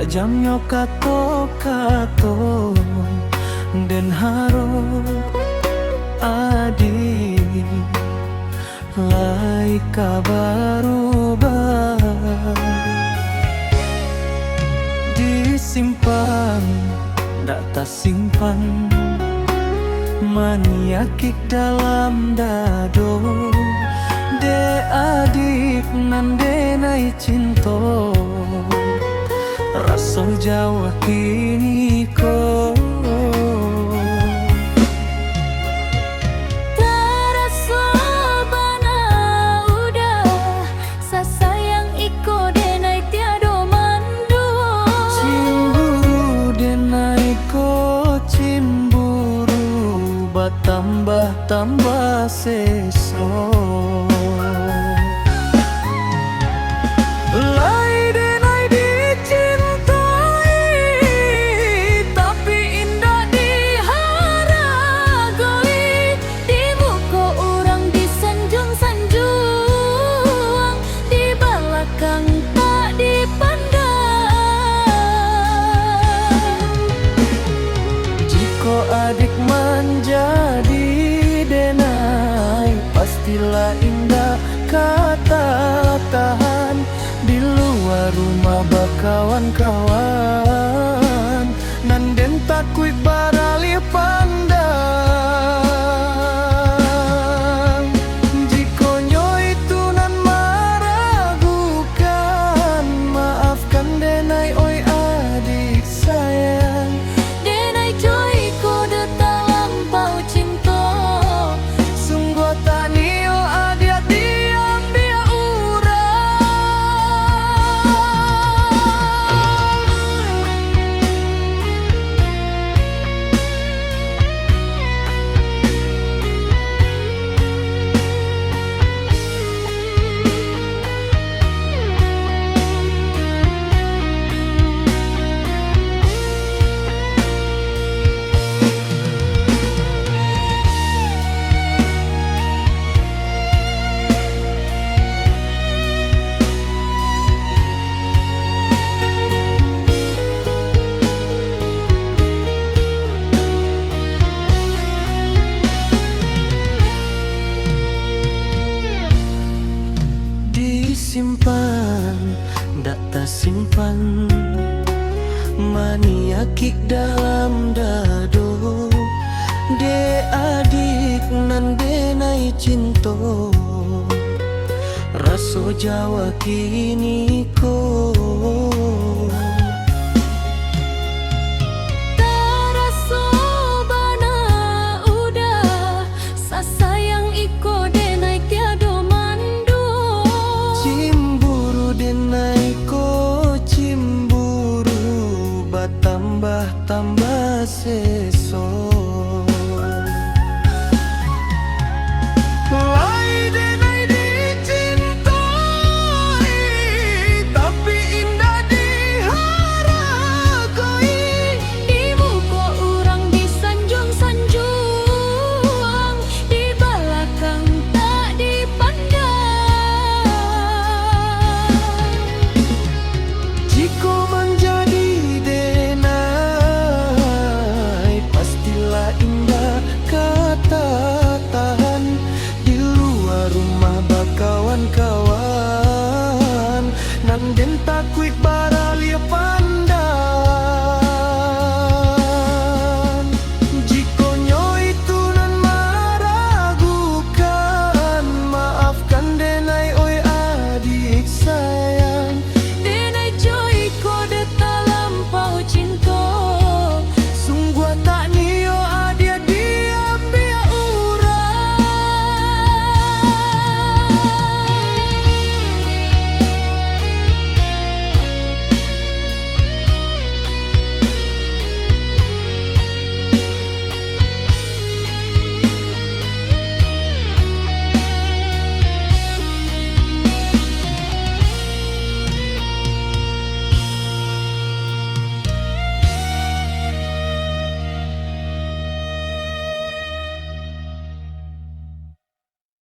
jamnya kato-kato dan harap adik lai kabarubah disimpan dak tak simpan maniakik dalam dado de adik nande nai cinto rasa Jawa kini ko terasa bana udah sasayang iko denai tiado mandu cimburu denai ko cimburu batambah-tambah seso adik menjadi denai pastilah indah kata tahan di luar rumah bakawan-kawan nanden takui barali pandang jikonyo itu nan meragukan maafkan denai oi adik sayang denai joy simpan, dak simpan maniakik dalam dado de adik nan denai cinto raso Jawa kini ko tambah-tambah seso